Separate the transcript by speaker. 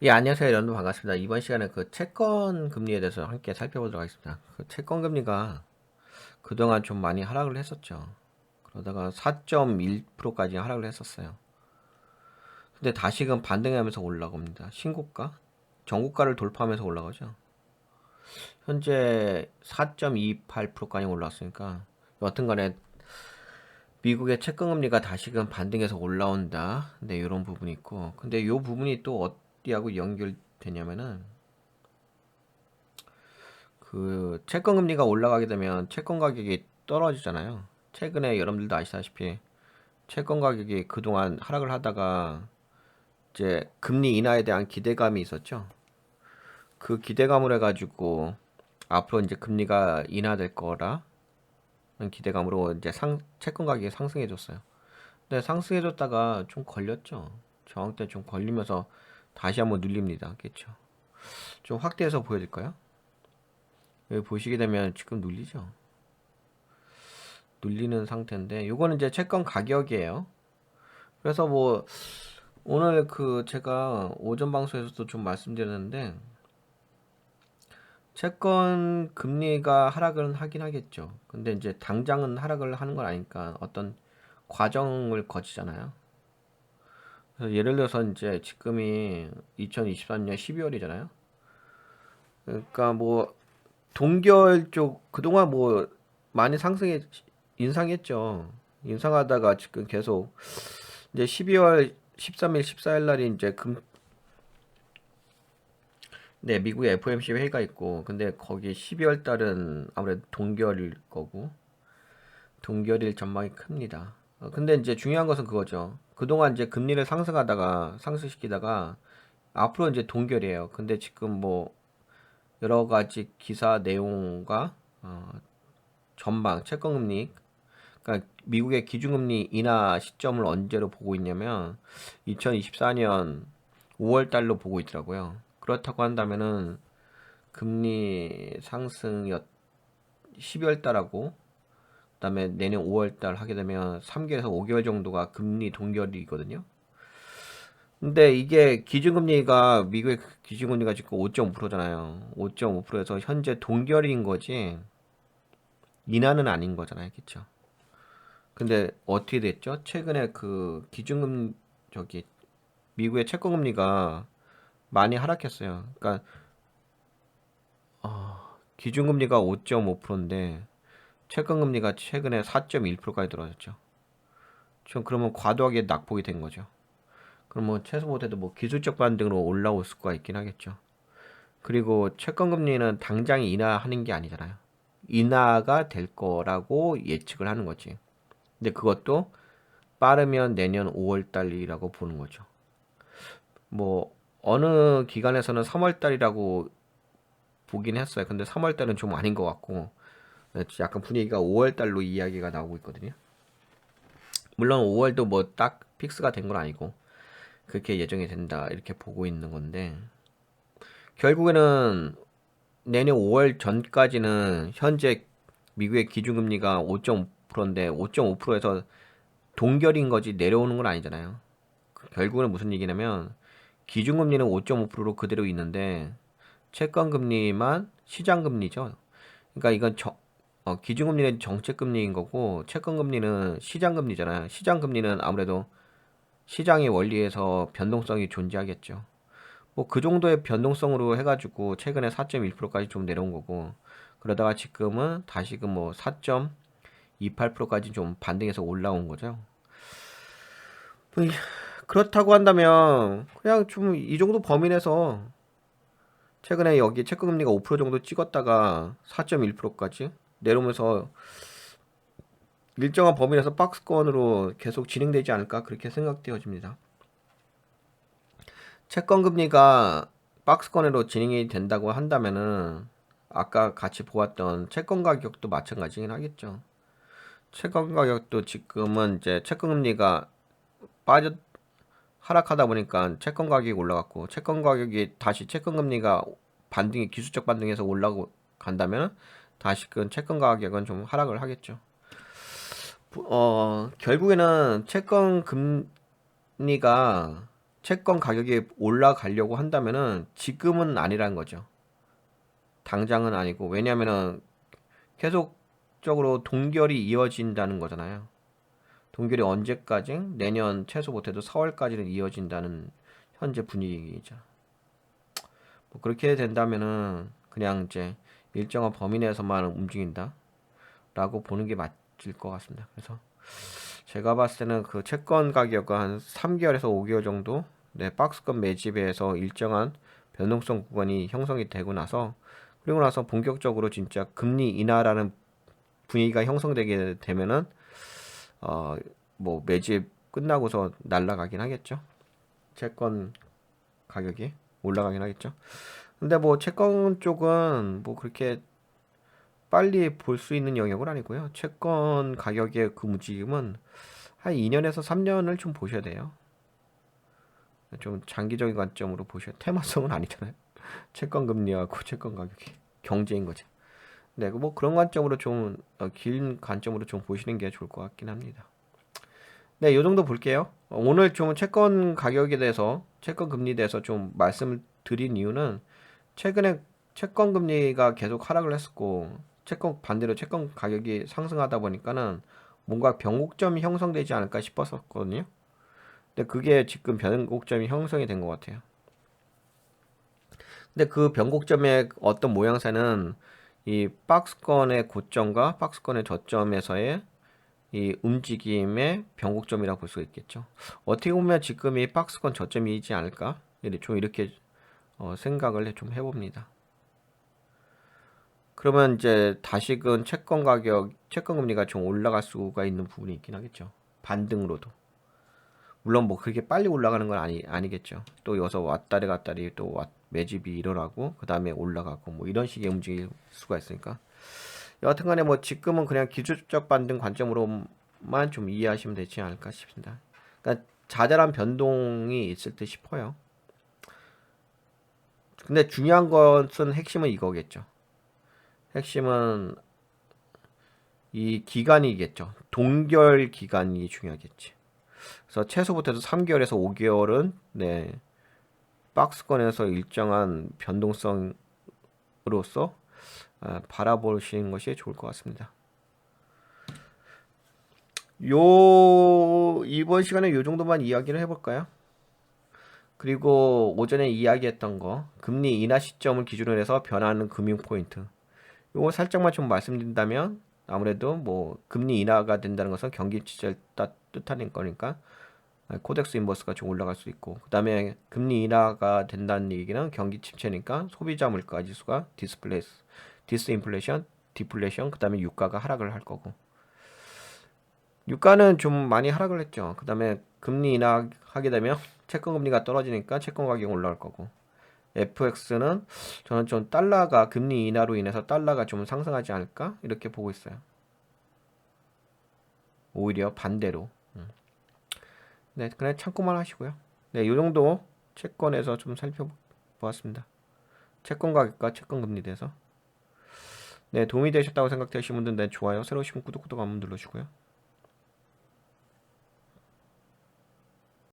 Speaker 1: 예, 안녕하세요. 여러분 반갑습니다. 이번 시간에 그 채권 금리에 대해서 함께 살펴보도록 하겠습니다. 그 채권 금리가 그동안 좀 많이 하락을 했었죠. 그러다가 4.1%까지 하락을 했었어요. 근데 다시금 반등하면서 올라갑니다. 신고가, 전고가를 돌파하면서 올라가죠. 현재 4.28%까지 올라왔으니까 여튼간에 미국의 채권 금리가 다시금 반등해서 올라온다. 네, 이런 부분이 있고, 근데 이 부분이 또 어디하고 연결되냐면은 그 채권 금리가 올라가게 되면 채권 가격이 떨어지잖아요. 최근에 여러분들도 아시다시피 채권 가격이 그동안 하락을 하다가 이제 금리 인하에 대한 기대감이 있었죠. 그 기대감을 해가지고 앞으로 이제 금리가 인하될 거라는 기대감으로 이제 채권 가격이 상승해줬어요. 근데 상승해줬다가 좀 걸렸죠. 저항 때 좀 걸리면서 다시 한번 눌립니다. 그렇죠? 좀 확대해서 보여드릴까요? 여기 보시게 되면 지금 눌리죠. 눌리는 상태인데 요거는 이제 채권 가격이에요. 그래서 뭐 오늘 그 제가 오전 방송에서도 좀 말씀드렸는데 채권 금리가 하락을 하긴 하겠죠. 근데 이제 당장은 하락을 하는 건 아니까 어떤 과정을 거치잖아요. 그래서 예를 들어서 이제 지금이 2023년 12월이잖아요. 그러니까 뭐 동결 쪽 그동안 뭐 많이 인상했죠. 인상하다가 지금 계속 이제 12월 13일, 14일 날이 이제 네, 미국의 FOMC 회의가 있고, 근데 거기 12월 달은 아무래도 동결일 거고, 동결일 전망이 큽니다. 근데 이제 중요한 것은 그거죠. 그동안 이제 금리를 상승시키다가, 앞으로 이제 동결이에요. 근데 지금 뭐, 여러 가지 기사 내용과, 전망, 채권금리, 그러니까 미국의 기준금리 인하 시점을 언제로 보고 있냐면 2024년 5월 달로 보고 있더라고요. 그렇다고 한다면은 금리 상승이 12월 달하고 그다음에 내년 5월 달 하게 되면 3개월에서 5개월 정도가 금리 동결이거든요. 근데 이게 기준금리가 미국의 기준금리가 지금 5.5%잖아요. 5.5%에서 현재 동결인 거지 인하는 아닌 거잖아요. 그렇죠? 근데 어떻게 됐죠? 최근에 그 기준금 저기 미국의 채권금리가 많이 하락했어요. 그러니까 기준금리가 5.5%인데 채권금리가 최근에 4.1%까지 떨어졌죠. 좀 그러면 과도하게 낙폭이 된 거죠. 그럼 뭐 최소 못해도 뭐 기술적 반등으로 올라올 수가 있긴 하겠죠. 그리고 채권금리는 당장 인하하는 게 아니잖아요. 인하가 될 거라고 예측을 하는 거지. 근데 그것도 빠르면 내년 5월 달이라고 보는 거죠. 뭐 어느 기관에서는 3월 달이라고 보긴 했어요. 근데 3월 달은 좀 아닌 것 같고 약간 분위기가 5월 달로 이야기가 나오고 있거든요. 물론 5월도 뭐 딱 픽스가 된 건 아니고 그렇게 예정이 된다 이렇게 보고 있는 건데 결국에는 내년 5월 전까지는 현재 미국의 기준금리가 5.5%인데 5.5%에서 동결인 거지 내려오는 건 아니잖아요. 결국은 무슨 얘기냐면 기준금리는 5.5%로 그대로 있는데 채권금리만 시장금리죠. 그러니까 이건 기준금리는 정책금리인 거고 채권금리는 시장금리잖아요. 시장금리는 아무래도 시장의 원리에서 변동성이 존재하겠죠. 뭐 그 정도의 변동성으로 해가지고 최근에 4.1%까지 좀 내려온 거고 그러다가 지금은 다시금 뭐 4.28%까지 좀 반등해서 올라온 거죠. 뭐 그렇다고 한다면 그냥 좀 이 정도 범위 내서 최근에 여기 채권금리가 5% 정도 찍었다가 4.1%까지 내려오면서 일정한 범위 내에서 박스권으로 계속 진행되지 않을까 그렇게 생각되어집니다. 채권 금리가 박스권으로 진행이 된다고 한다면은 아까 같이 보았던 채권 가격도 마찬가지긴 하겠죠. 채권 가격도 지금은 이제 채권 금리가 빠져 하락하다 보니까 채권 가격이 올라갔고 채권 가격이 다시 채권 금리가 반등이 기술적 반등에서 올라고 간다면 다시금 채권 가격은 좀 하락을 하겠죠. 결국에는 채권 금리가 채권 가격이 올라가려고 한다면은 지금은 아니라는 거죠. 당장은 아니고. 왜냐면은 계속적으로 동결이 이어진다는 거잖아요. 동결이 언제까지? 내년 최소 못해도 4월까지는 이어진다는 현재 분위기죠. 뭐 그렇게 된다면은 그냥 이제 일정한 범위 내에서만 움직인다 라고 보는 게 맞을 것 같습니다. 그래서 제가 봤을 때는 그 채권 가격은 한 3개월에서 5개월 정도 네, 박스권 매집에서 일정한 변동성 구간이 형성이 되고 나서 그리고 나서 본격적으로 진짜 금리 인하라는 분위기가 형성되게 되면은 어 뭐 매집 끝나고서 날라가긴 하겠죠. 채권 가격이 올라가긴 하겠죠. 근데 뭐 채권 쪽은 뭐 그렇게 빨리 볼 수 있는 영역은 아니고요. 채권 가격의 그 움직임은 한 2년에서 3년을 좀 보셔야 돼요. 좀 장기적인 관점으로 보셔야 테마성은 아니잖아요. 채권 금리하고 채권 가격이 경제인 거죠. 네, 뭐 그런 관점으로 좀 긴 관점으로 좀 보시는 게 좋을 것 같긴 합니다. 네, 요 정도 볼게요. 오늘 좀 채권 가격에 대해서 채권 금리에 대해서 좀 말씀을 드린 이유는 최근에 채권 금리가 계속 하락을 했었고 채권 반대로 채권 가격이 상승하다 보니까는 뭔가 변곡점이 형성되지 않을까 싶었었거든요. 근데 그게 지금 변곡점이 형성이 된 것 같아요. 근데 그 변곡점의 어떤 모양새는 이 박스권의 고점과 박스권의 저점에서의 이 움직임의 변곡점이라고 볼 수가 있겠죠. 어떻게 보면 지금 이 박스권 저점이지 않을까? 좀 이렇게 생각을 좀 해봅니다. 그러면 이제 다시금 채권 가격, 채권 금리가 좀 올라갈 수가 있는 부분이 있긴 하겠죠. 반등으로도. 물론 뭐 그렇게 빨리 올라가는 건 아니겠죠. 또 여기서 왔다리 갔다리 또 매집이 일어나고 그 다음에 올라가고 뭐 이런 식의 움직일 수가 있으니까. 여하튼간에 뭐 지금은 그냥 기술적 반등 관점으로만 좀 이해하시면 되지 않을까 싶습니다. 그러니까 자잘한 변동이 있을 듯 싶어요. 근데 중요한 것은 핵심은 이거겠죠. 핵심은 이 기간이겠죠. 동결 기간이 중요하겠지. 그래서 최소부터 3개월에서 5개월은 네, 박스권에서 일정한 변동성으로서 바라보시는 것이 좋을 것 같습니다. 이번 시간에 요 정도만 이야기를 해볼까요? 그리고 오전에 이야기했던 거 금리 인하 시점을 기준으로 해서 변하는 금융 포인트 요거 살짝만 좀 말씀드린다면 아무래도 뭐 금리 인하가 된다는 것은 경기 침체를 뜻하는 거니까 코덱스 인버스가 좀 올라갈 수 있고 그 다음에 금리 인하가 된다는 얘기는 경기 침체니까 소비자 물가 지수가 디스인플레이션, 디플레이션 그 다음에 유가가 하락을 할 거고 유가는 좀 많이 하락을 했죠. 그 다음에 금리 인하하게 되면 채권 금리가 떨어지니까 채권 가격이 올라갈 거고 FX는 저는 좀 달러가 금리 인하로 인해서 달러가 좀 상승하지 않을까 이렇게 보고 있어요. 오히려 반대로. 네, 그냥 참고만 하시고요. 네, 요 정도 채권에서 좀 살펴보았습니다. 채권 가격과 채권 금리에 대해서. 네, 도움이 되셨다고 생각되시는 분들은 네, 좋아요, 새로 오시면 구독 한번 눌러주시고요.